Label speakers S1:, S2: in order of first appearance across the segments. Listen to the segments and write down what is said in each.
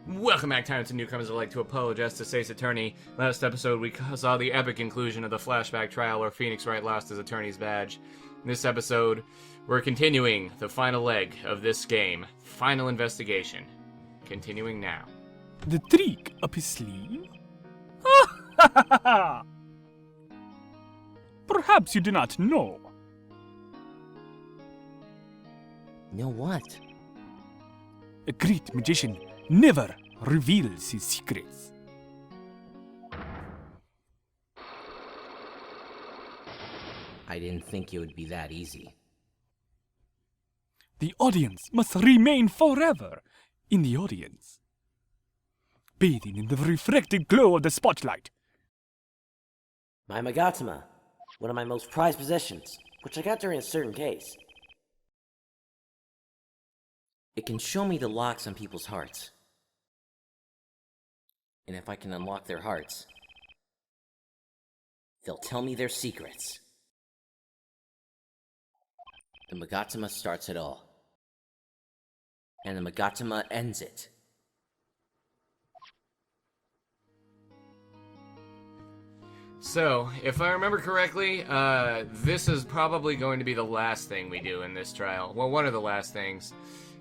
S1: Welcome back, time to newcomers. I'd like to apologize to State's attorney. Last episode, we saw the epic inclusion of the flashback trial where Phoenix Wright lost his attorney's badge. In this episode, we're continuing the final leg of this game. Final investigation. Continuing now.
S2: The trick up his sleeve? Perhaps you do not know.
S3: Know what?
S2: A great magician never reveals his secrets.
S3: I didn't think it would be that easy.
S2: The audience must remain forever in the audience, bathing in the reflected glow of the spotlight.
S4: My Magatama, one of my most prized possessions, which I got during a certain case.
S3: It can show me the locks on people's hearts. And if I can unlock their hearts, they'll tell me their secrets. The Magatama starts it all. And the Magatama ends it.
S1: So, if I remember correctly, this is probably going to be the last thing we do in this trial. Well, one of the last things.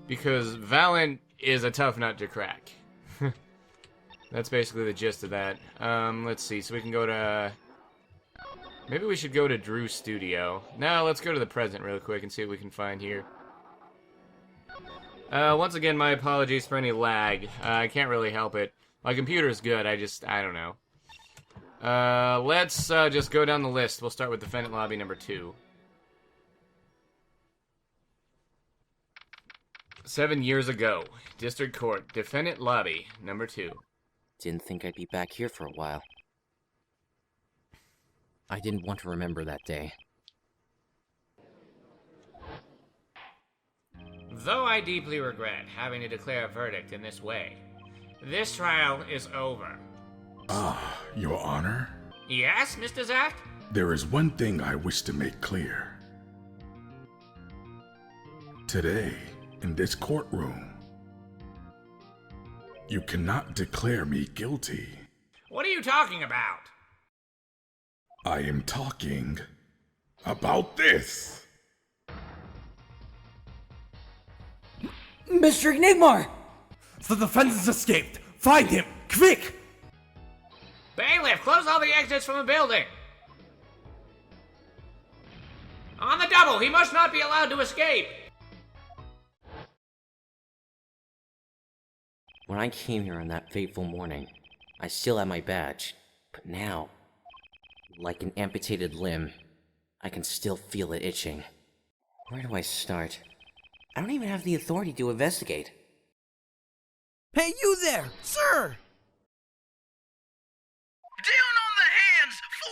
S1: Because Valant is a tough nut to crack. That's basically the gist of that. Let's see, so we can go to... Maybe we should go to Drew's studio. No, let's go to the present real quick and see what we can find here. Once again, my apologies for any lag. I can't really help it. My computer's good, I don't know. Let's just go down the list. We'll start with Defendant Lobby number 2. 7 years ago, District Court, Defendant Lobby number 2.
S3: Didn't think I'd be back here for a while. I didn't want to remember that day.
S1: Though I deeply regret having to declare a verdict in this way, this trial is over.
S5: Your Honor?
S1: Yes, Mr. Zak?
S5: There is one thing I wish to make clear. Today, in this courtroom, you cannot declare me guilty.
S1: What are you talking about?
S5: I am talking about this.
S4: Mr. Enigmar!
S6: The defendant's escaped! Find him! Quick!
S1: Bailiff, close all the exits from the building! On the double, he must not be allowed to escape!
S3: When I came here on that fateful morning, I still had my badge, but now, like an amputated limb, I can still feel it itching. Where do I start? I don't even have the authority to investigate.
S6: Hey, you there! Sir!
S7: Down on the hands! 4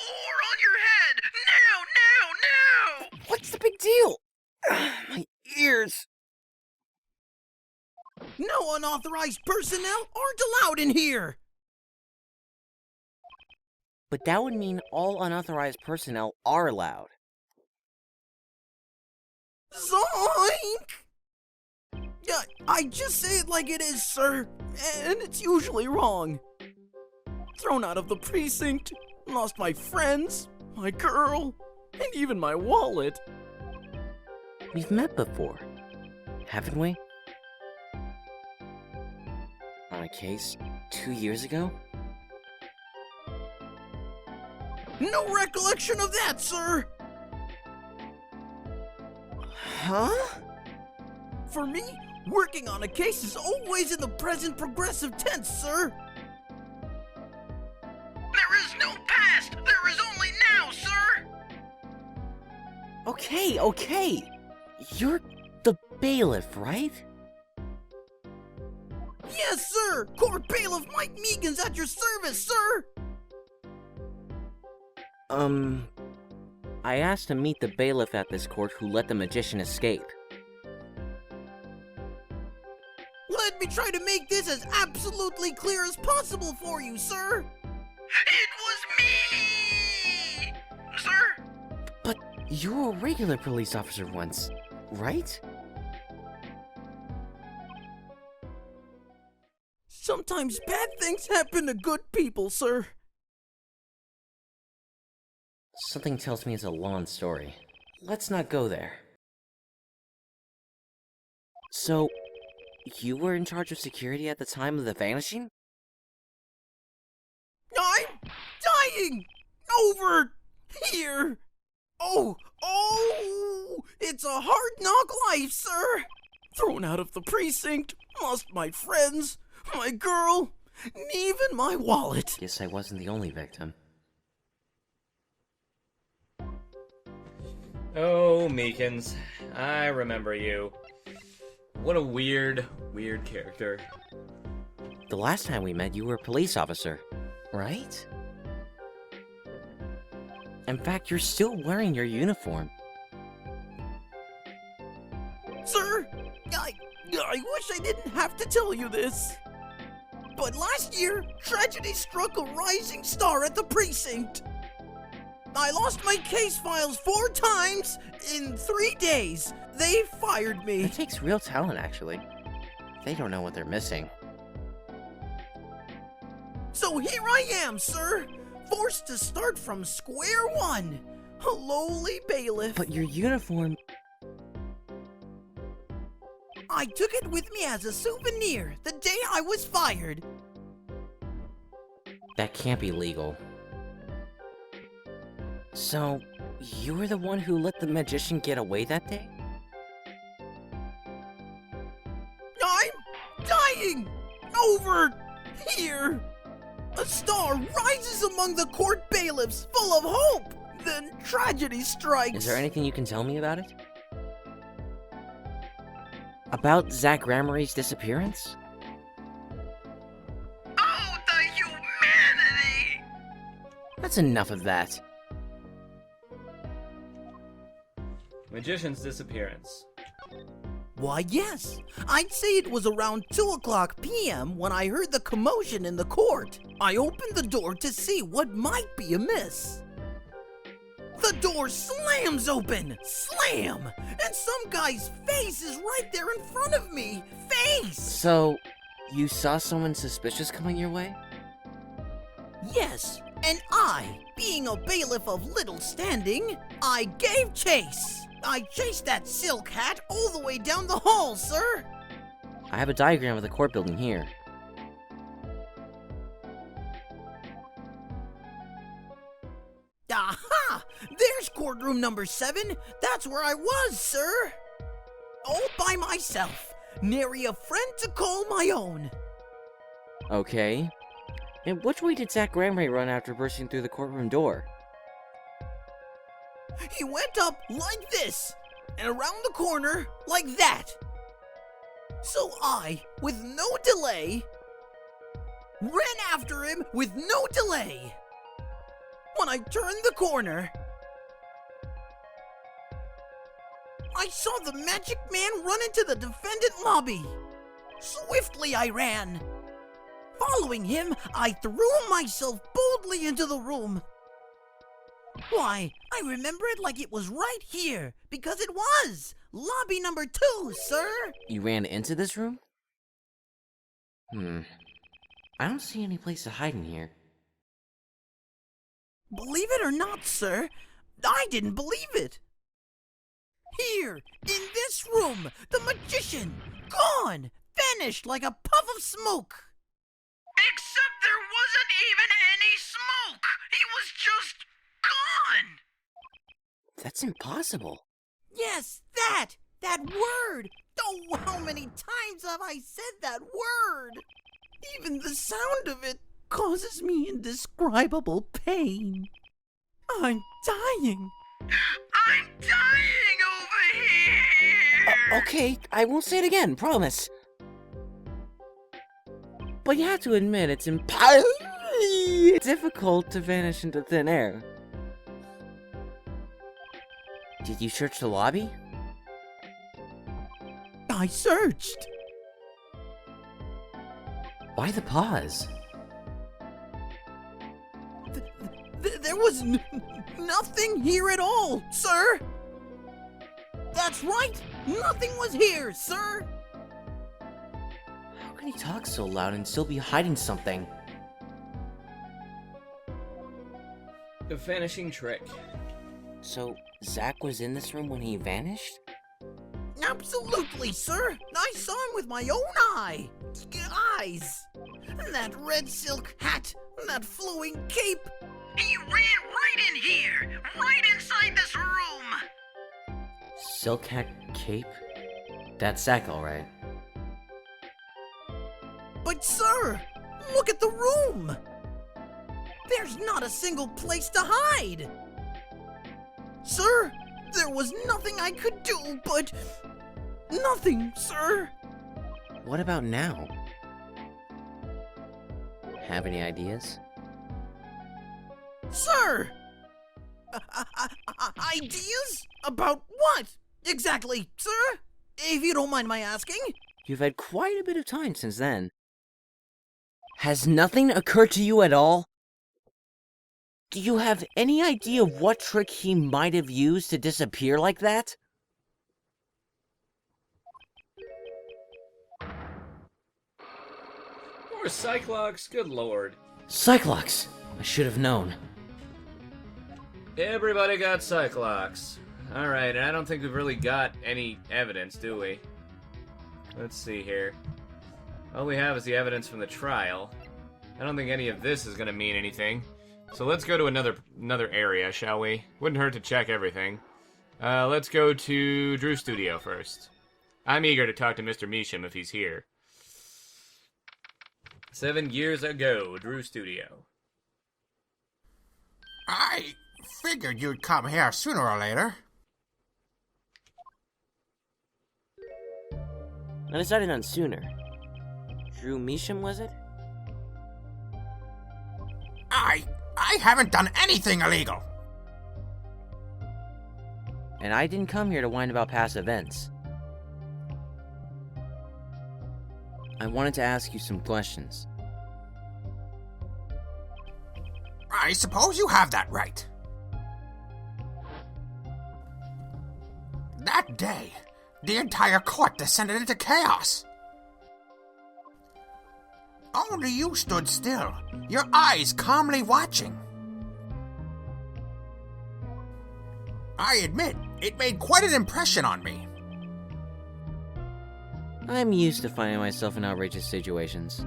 S7: on your head! Now!
S3: What's the big deal? My ears!
S6: No unauthorized personnel aren't allowed in here!
S3: But that would mean all unauthorized personnel are allowed.
S6: Zoink! Yeah, I just say it like it is, sir, and it's usually wrong. Thrown out of the precinct, lost my friends, my girl, and even my wallet.
S3: We've met before, haven't we? On a case 2 years ago?
S6: No recollection of that, sir!
S3: Huh?
S6: For me, working on a case is always in the present progressive tense, sir!
S7: There is no past! There is only now, sir!
S3: Okay. You're the bailiff, right?
S6: Yes, sir! Court Bailiff Mike Meekins at your service, sir!
S3: I asked to meet the bailiff at this court who let the magician escape.
S6: Let me try to make this as absolutely clear as possible for you, sir!
S7: It was me! Sir?
S3: But you were a regular police officer once, right?
S6: Sometimes bad things happen to good people, sir.
S3: Something tells me it's a long story. Let's not go there. So, you were in charge of security at the time of the vanishing?
S6: I'm dying! Over here! Oh, it's a hard-knock life, sir! Thrown out of the precinct, lost my friends, my girl, and even my wallet.
S3: Guess I wasn't the only victim.
S1: Oh, Meekins. I remember you. What a weird character.
S3: The last time we met, you were a police officer, right? In fact, you're still wearing your uniform.
S6: Sir, I wish I didn't have to tell you this. But last year, tragedy struck a rising star at the precinct. I lost my case files 4 times in 3 days. They fired me.
S3: It takes real talent, actually. They don't know what they're missing.
S6: So here I am, sir, forced to start from square one. A lowly bailiff.
S3: But your uniform...
S6: I took it with me as a souvenir the day I was fired.
S3: That can't be legal. So, you were the one who let the magician get away that day?
S6: I'm dying! Over here! A star rises among the court bailiffs, full of hope! Then tragedy strikes!
S3: Is there anything you can tell me about it? About Zak Gramarye's disappearance?
S7: Oh, the humanity!
S3: That's enough of that.
S1: Magician's disappearance.
S6: Why, yes. I'd say it was around 2:00 p.m. when I heard the commotion in the court. I opened the door to see what might be amiss. The door slams open! Slam! And some guy's face is right there in front of me! Face!
S3: So, you saw someone suspicious coming your way?
S6: Yes, and I, being a bailiff of little standing, I gave chase. I chased that silk hat all the way down the hall, sir.
S3: I have a diagram of the court building here.
S6: Aha! There's courtroom number 7. That's where I was, sir. All by myself. Nary a friend to call my own.
S3: Okay. And which way did Zak Gramarye run after bursting through the courtroom door?
S6: He went up like this, and around the corner like that. So I, with no delay, ran after him with no delay. When I turned the corner, I saw the magic man run into the defendant lobby. Swiftly I ran. Following him, I threw myself boldly into the room. Why, I remember it like it was right here, because it was! Lobby number 2, sir!
S3: You ran into this room? I don't see any place to hide in here.
S6: Believe it or not, sir, I didn't believe it. Here, in this room, the magician, gone, vanished like a puff of smoke.
S7: Except there wasn't even any smoke! He was just gone!
S3: That's impossible.
S6: Yes, that word. Oh, how many times have I said that word? Even the sound of it causes me indescribable pain. I'm dying.
S7: I'm dying over here!
S3: Okay, I won't say it again, promise. But you have to admit it's difficult to vanish into thin air. Did you search the lobby?
S6: I searched.
S3: Why the pause?
S6: There was nothing here at all, sir. That's right. Nothing was here, sir.
S3: How could he talk so loud and still be hiding something?
S1: The vanishing trick.
S3: So, Zak was in this room when he vanished?
S6: Absolutely, sir. I saw him with my own eyes. And that red silk hat, and that flowing cape.
S7: He ran right in here, right inside this room.
S3: Silk hat cape? That's Zak, alright.
S6: But sir, look at the room. There's not a single place to hide. Sir, there was nothing I could do but... nothing, sir.
S3: What about now? Have any ideas?
S6: Sir! Ideas? About what? Exactly, sir? If you don't mind my asking.
S3: You've had quite a bit of time since then. Has nothing occurred to you at all? Do you have any idea what trick he might have used to disappear like that?
S1: Or Cyclops, good lord.
S3: Cyclops! I should have known.
S1: Everybody got Cyclops. Alright, and I don't think we've really got any evidence, do we? Let's see here. All we have is the evidence from the trial. I don't think any of this is gonna mean anything. So let's go to another area, shall we? Wouldn't hurt to check everything. Let's go to Drew's studio first. I'm eager to talk to Mr. Misham if he's here. 7 years ago, Drew's studio.
S8: I figured you'd come here sooner or later.
S3: I decided on sooner. Drew Misham, was it?
S8: I haven't done anything illegal.
S3: And I didn't come here to whine about past events. I wanted to ask you some questions.
S8: I suppose you have that right. That day, the entire court descended into chaos. Only you stood still, your eyes calmly watching. I admit, it made quite an impression on me.
S3: I'm used to finding myself in outrageous situations.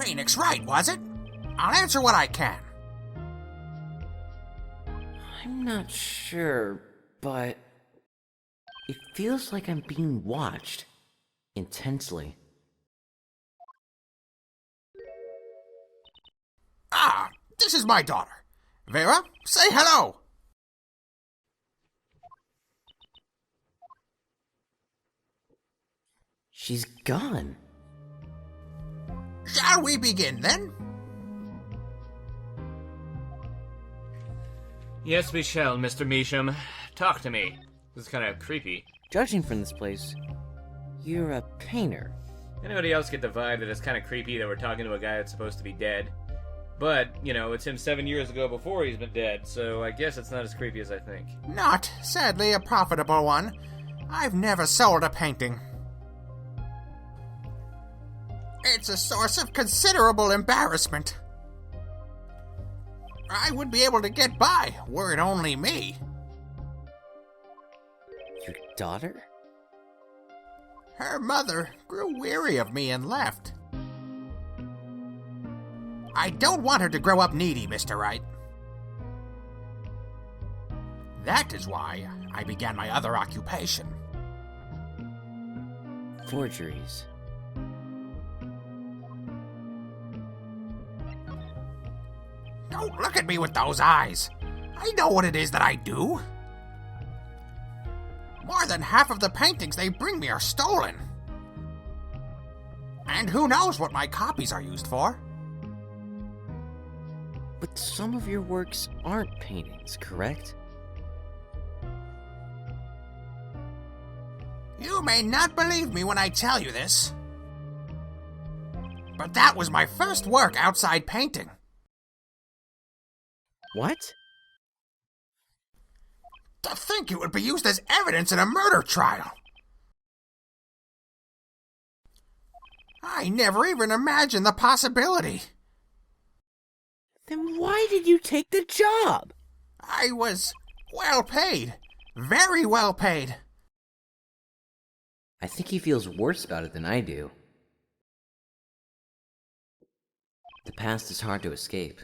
S8: Phoenix Wright, was it? I'll answer what I can.
S3: I'm not sure, but it feels like I'm being watched intensely.
S8: Ah, this is my daughter. Vera, say hello.
S3: She's gone.
S8: Shall we begin then?
S1: Yes, we shall, Mr. Misham. Talk to me. This is kind of creepy.
S3: Judging from this place, you're a painter.
S1: Anybody else get the vibe that it's kind of creepy that we're talking to a guy that's supposed to be dead? But, you know, it's him 7 years ago before he's been dead, so I guess it's not as creepy as I think.
S8: Not, sadly, a profitable one. I've never sold a painting. It's a source of considerable embarrassment. I would be able to get by, were it only me.
S3: Your daughter?
S8: Her mother grew weary of me and left. I don't want her to grow up needy, Mr. Wright. That is why I began my other occupation.
S3: Forgeries.
S8: Don't look at me with those eyes. I know what it is that I do. More than half of the paintings they bring me are stolen. And who knows what my copies are used for?
S3: But some of your works aren't paintings, correct?
S8: You may not believe me when I tell you this, but that was my first work outside painting.
S3: What?
S8: To think it would be used as evidence in a murder trial. I never even imagined the possibility.
S4: Then why did you take the job?
S8: I was well paid. Very well paid.
S3: I think he feels worse about it than I do. The past is hard to escape.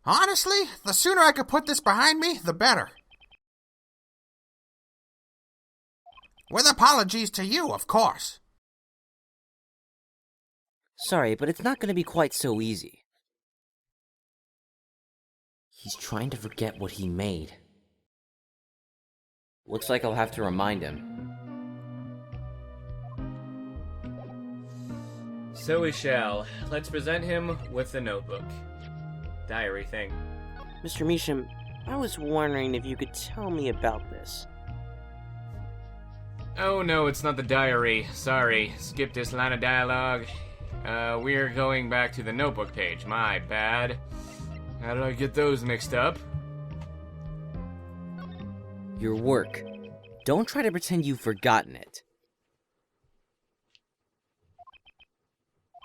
S8: Honestly, the sooner I could put this behind me, the better. With apologies to you, of course.
S3: Sorry, but it's not going to be quite so easy. He's trying to forget what he made. Looks like I'll have to remind him.
S1: So we shall. Let's present him with the notebook. Diary thing.
S4: Mr. Misham, I was wondering if you could tell me about this.
S1: Oh no, it's not the diary. Sorry, skip this line of dialogue. We're going back to the notebook page. My bad. How did I get those mixed up?
S3: Your work. Don't try to pretend you've forgotten it.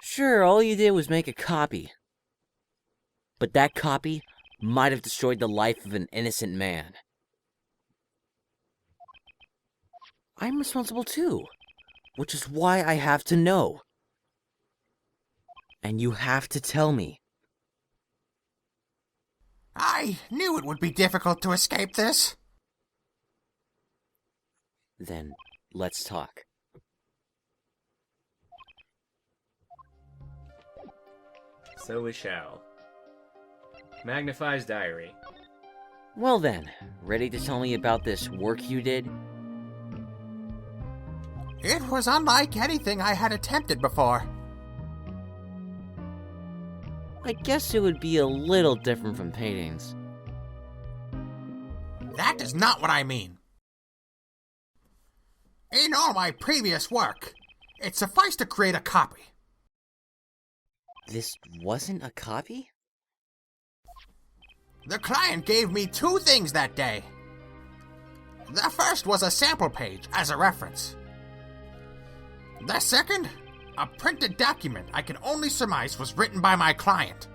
S3: Sure, all you did was make a copy. But that copy might have destroyed the life of an innocent man. I'm responsible too, which is why I have to know. And you have to tell me.
S8: I knew it would be difficult to escape this.
S3: Then, let's talk.
S1: So we shall. Magnifies diary.
S3: Well then, ready to tell me about this work you did?
S8: It was unlike anything I had attempted before.
S3: I guess it would be a little different from paintings.
S8: That is not what I mean. In all my previous work, it sufficed to create a copy.
S3: This wasn't a copy?
S8: The client gave me two things that day. The first was a sample page as a reference. The second, a printed document I can only surmise was written by my client.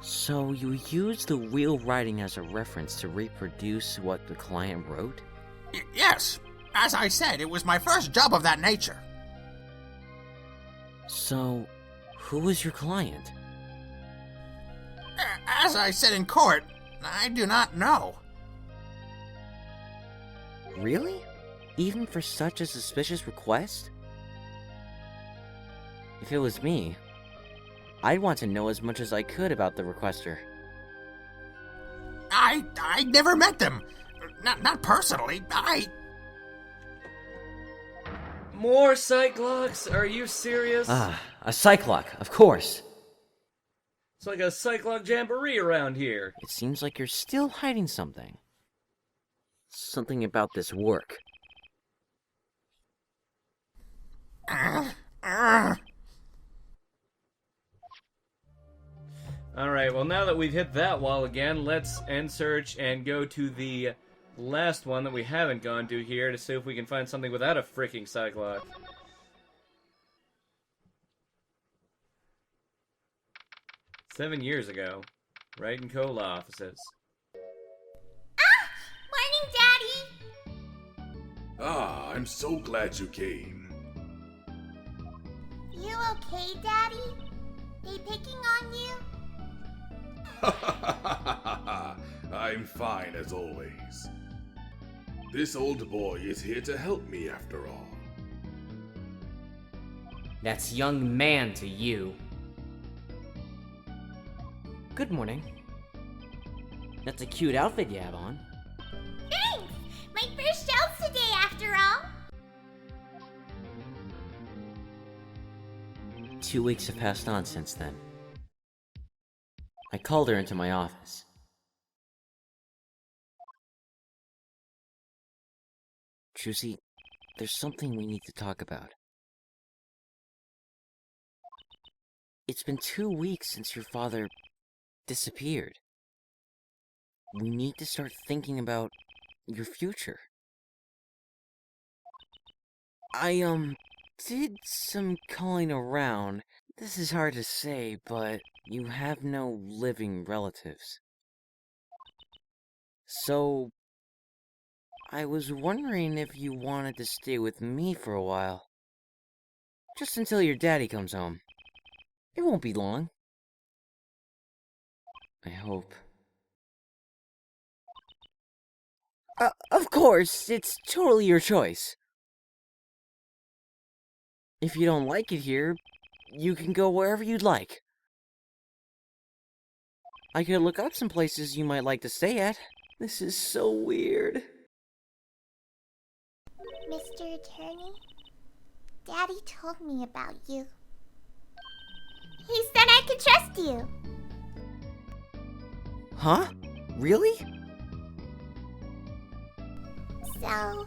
S3: So you used the real writing as a reference to reproduce what the client wrote?
S8: Yes. As I said, it was my first job of that nature.
S3: So, who was your client?
S8: As I said in court, I do not know.
S3: Really? Even for such a suspicious request? If it was me, I'd want to know as much as I could about the requester.
S8: I never met them. Not personally.
S1: More Cyclops? Are you serious?
S3: Ah, a Cyclock, of course.
S1: It's like a Cyclops jamboree around here.
S3: It seems like you're still hiding something. Something about this work.
S1: Alright, well now that we've hit that wall again, let's end search and go to the last one that we haven't gone to here to see if we can find something without a freaking Cyclops. "7 years ago. Wright and Co. law offices."
S9: Morning, Daddy!
S5: Ah, I'm so glad you came.
S9: You okay, Daddy? They picking on you?
S5: I'm fine as always. This old boy is here to help me after all.
S3: That's young man to you. Good morning. That's a cute outfit you have on.
S9: Thanks! My first shells today, after all!
S3: 2 weeks have passed on since then. I called her into my office. Trucy, there's something we need to talk about. It's been 2 weeks since your father disappeared. We need to start thinking about your future. I, did some calling around. This is hard to say, but you have no living relatives. So, I was wondering if you wanted to stay with me for a while. Just until your daddy comes home. It won't be long. I hope. Of course, it's totally your choice. If you don't like it here, you can go wherever you'd like. I could look up some places you might like to stay at. This is so weird.
S9: Mr. Attorney, Daddy told me about you. He said I could trust you.
S3: Huh? Really?
S9: So,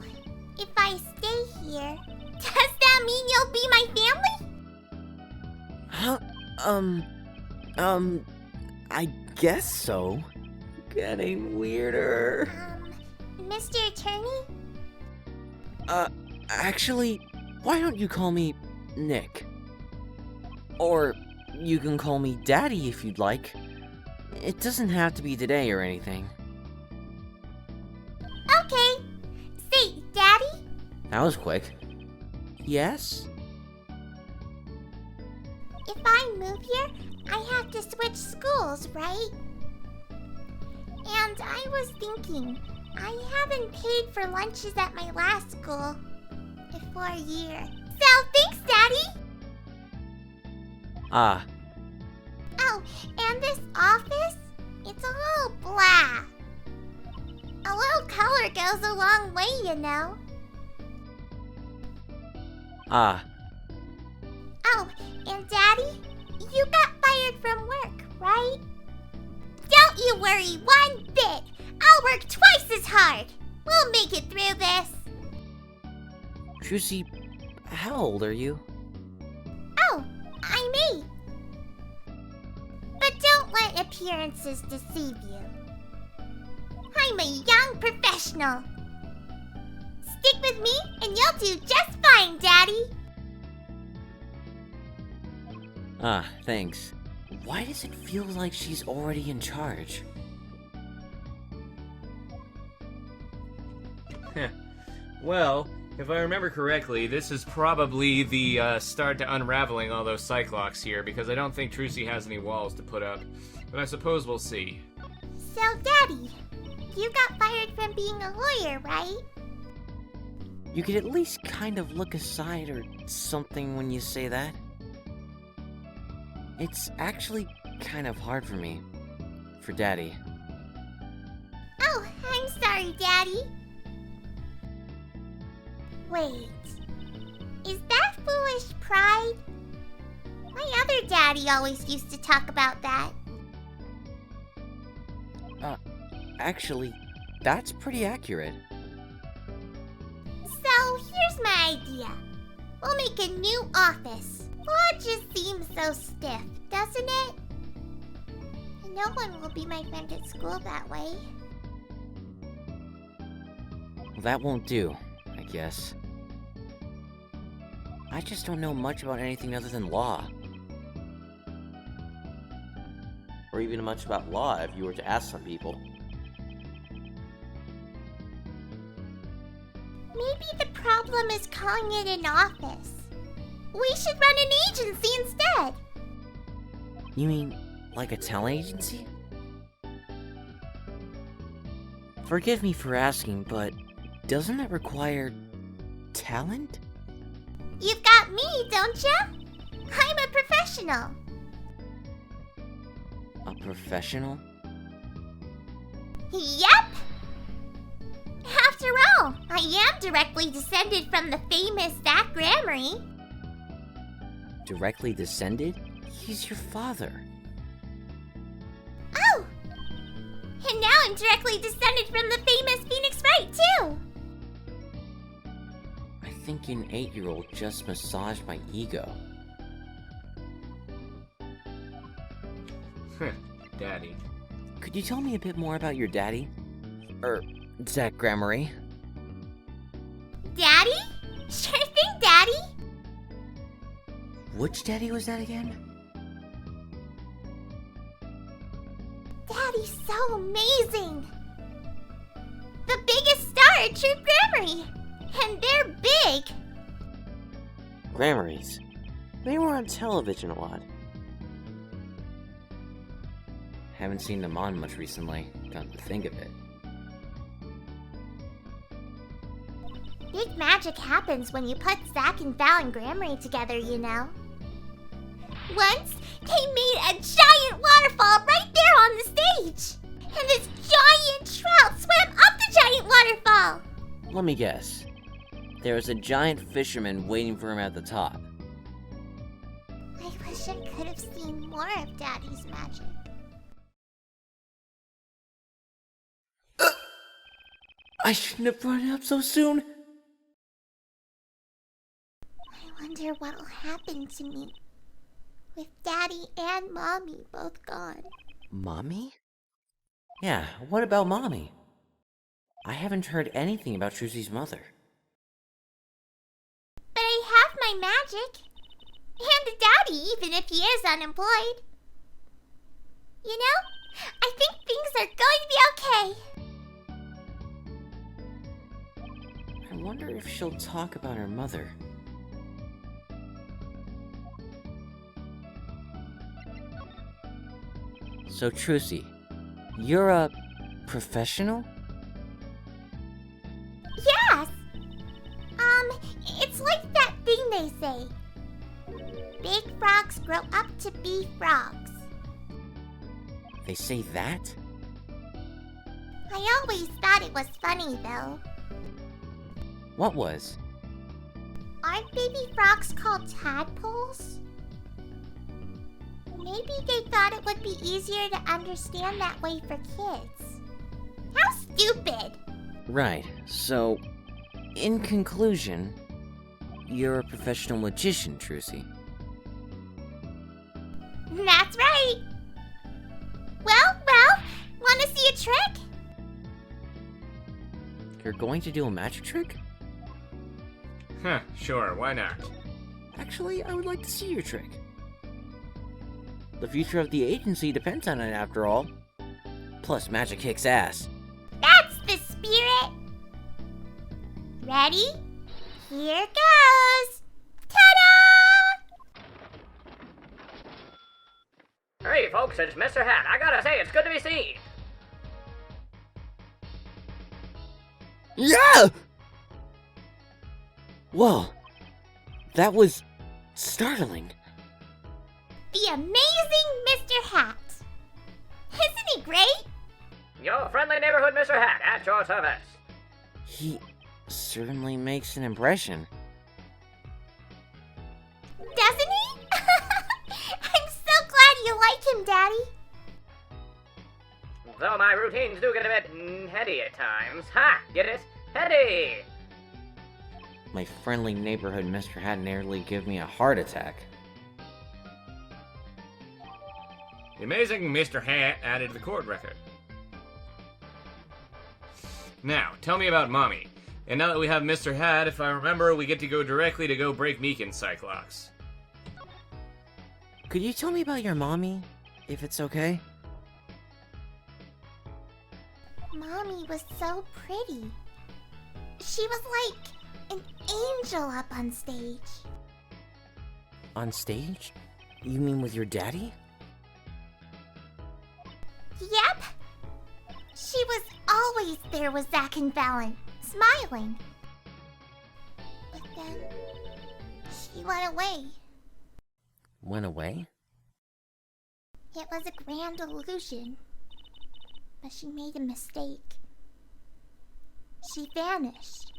S9: if I stay here, does that mean you'll be my family?
S3: Huh? I guess so. Getting weirder.
S9: Mr. Attorney?
S3: Actually, why don't you call me Nick? Or you can call me Daddy if you'd like. It doesn't have to be today or anything.
S9: Okay. Say, Daddy?
S3: That was quick. Yes?
S9: If I move here, I have to switch schools, right? And I was thinking, I haven't paid for lunches at my last school for a year. So, thanks, Daddy!
S3: Ah.
S9: Oh, and this office? It's all blah. A little color goes a long way, you know.
S3: Ah.
S9: Oh, and Daddy, you got fired from work, right? Don't you worry one bit. I'll work twice as hard. We'll make it through this.
S3: Trucy, how old are you?
S9: Oh, I'm 8. But don't let appearances deceive you. I'm a young professional. Stick with me and you'll do just fine, Daddy.
S3: Ah, thanks. Why does it feel like she's already in charge?
S1: Well, if I remember correctly, this is probably the start to unraveling all those cyclocks here, because I don't think Trucy has any walls to put up. But I suppose we'll see.
S9: So, Daddy, you got fired from being a lawyer, right?
S3: You could at least kind of look aside or something when you say that. It's actually kind of hard for me. For Daddy.
S9: Oh, I'm sorry, Daddy. Wait, is that foolish pride? My other daddy always used to talk about that.
S3: Actually, that's pretty accurate.
S9: So, here's my idea. We'll make a new office. Law just seems so stiff, doesn't it? And no one will be my friend at school that way.
S3: Well, that won't do, I guess. I just don't know much about anything other than law.
S4: Or even much about law if you were to ask some people.
S9: Maybe the problem is calling it an office. We should run an agency instead.
S3: You mean, like a talent agency? Forgive me for asking, but doesn't it require talent?
S9: You've got me, don't ya? I'm a professional.
S3: A professional?
S9: Yep! After all, I am directly descended from the famous Zak Gramarye.
S3: Directly descended? He's your father.
S9: Oh! And now I'm directly descended from the famous Phoenix Wright, too!
S3: I think an 8-year-old just massaged my ego.
S1: Daddy.
S3: Could you tell me a bit more about your daddy? Zak Gramarye?
S9: Daddy? Sure thing, Daddy!
S3: Which daddy was that again?
S9: Daddy's so amazing! The biggest star at True Gramarye! And they're big!
S4: Gramarys. They were on television a lot.
S3: Haven't seen them on much recently, come to think of it.
S9: Big magic happens when you put Zak and Val and Gramarye together, you know. Once, they made a giant waterfall right there on the stage! And this giant trout swam up the giant waterfall!
S3: Let me guess. There was a giant fisherman waiting for him at the top.
S9: I wish I could have seen more of Daddy's magic.
S3: I shouldn't have brought it up so soon.
S9: I wonder what'll happen to me with Daddy and Mommy both gone.
S3: Mommy? Yeah, what about Mommy? I haven't heard anything about Trucy's mother.
S9: But I have my magic. And a daddy, even if he is unemployed. You know, I think things are going to be okay.
S3: I wonder if she'll talk about her mother. So, Trucy, you're a professional?
S9: Yes! It's like that thing they say. Big frogs grow up to be frogs.
S3: They say that?
S9: I always thought it was funny, though.
S3: What was?
S9: Aren't baby frogs called tadpoles? Maybe they thought it would be easier to understand that way for kids. How stupid!
S3: Right, so, in conclusion, you're a professional magician, Trucy.
S9: That's right! Well, wanna see a trick?
S3: You're going to do a magic trick?
S1: Huh, sure, why not?
S3: Actually, I would like to see your trick. The future of the agency depends on it, after all. Plus, magic kicks ass.
S9: That's the spirit! Ready? Here goes! Ta-da!
S10: Hey folks, it's Mr. Hat. I gotta say, it's good to be seen.
S3: Yeah! Whoa. That was startling.
S9: The amazing Mr. Hat. Isn't he great?
S10: Your friendly neighborhood Mr. Hat at your service.
S3: He certainly makes an impression.
S9: Doesn't he? I'm so glad you like him, Daddy.
S10: Though my routines do get a bit heady at times. Ha! Get it? Heady!
S3: My friendly neighborhood Mr. Hat nearly gave me a heart attack.
S1: The amazing Mr. Hat added to the chord record. Now, tell me about Mommy. And now that we have Mr. Hat, if I remember, we get to go directly to go break Meekins' Cyclops.
S3: Could you tell me about your mommy, if it's okay?
S9: Mommy was so pretty. She was like an angel up on stage.
S3: On stage? You mean with your daddy?
S9: Yep. She was always there with Zak and Valant, smiling. But then, she went away.
S3: Went away?
S9: It was a grand illusion. But she made a mistake. She vanished.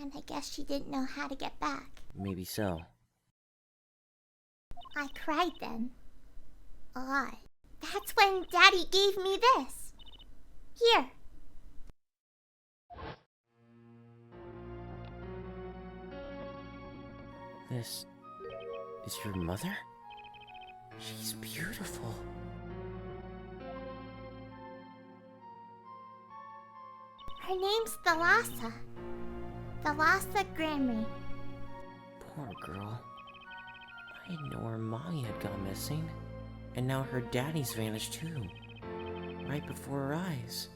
S9: And I guess she didn't know how to get back.
S3: Maybe so.
S9: I cried then. A lot. That's when Daddy gave me this. Here.
S3: This is your mother? She's beautiful.
S9: Her name's Thalassa. Thalassa Gramarye.
S3: Poor girl. didn't know her mommy had gone missing. And now her daddy's vanished too. Right before her eyes.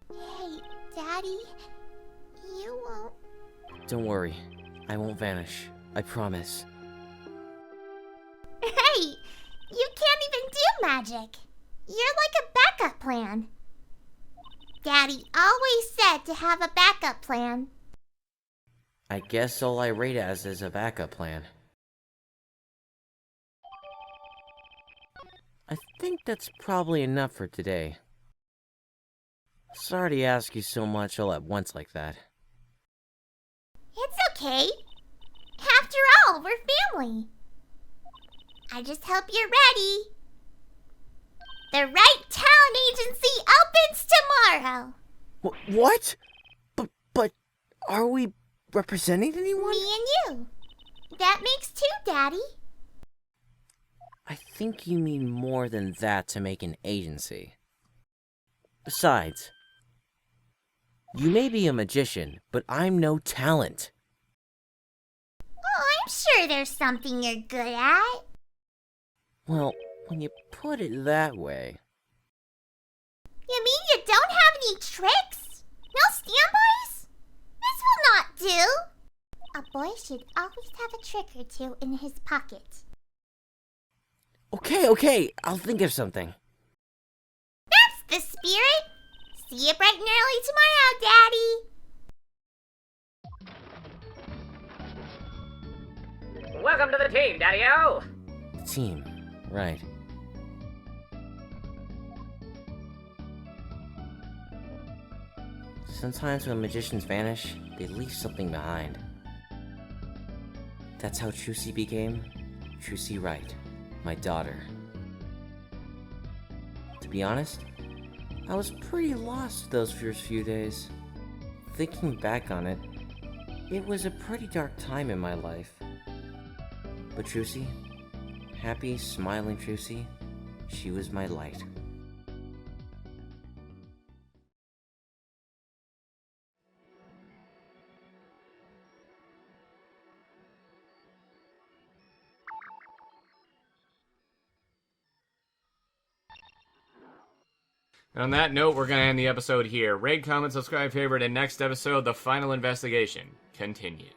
S9: Hey, Daddy, you won't...
S3: Don't worry, I won't vanish. I promise.
S9: Hey, you can't even do magic. You're like a backup plan. Daddy always said to have a backup plan.
S3: I guess all I rate as is a backup plan. I think that's probably enough for today. Sorry to ask you so much all at once like that.
S9: It's okay. After all, we're family. I just hope you're ready. The Wright Talent Agency opens tomorrow.
S3: What? But are we representing anyone?
S9: Me and you. That makes two, Daddy.
S3: I think you mean more than that to make an agency. Besides, you may be a magician, but I'm no talent.
S9: Oh, I'm sure there's something you're good at.
S3: Well, when you put it that way...
S9: You mean you don't have any tricks? No standbys? This will not do. A boy should always have a trick or two in his pocket.
S3: Okay, I'll think of something.
S9: That's the spirit. See you bright and early tomorrow, Daddy.
S10: Welcome to the team, Daddy-O!
S3: The team, right. Sometimes when magicians vanish, they leave something behind. That's how Trucy became Trucy Wright, my daughter. To be honest, I was pretty lost those first few days. Thinking back on it, it was a pretty dark time in my life. But Trucy, happy, smiling Trucy, she was my light.
S1: And on that note, we're going to end the episode here. Rate, comment, subscribe, favorite, and next episode, the final investigation continues.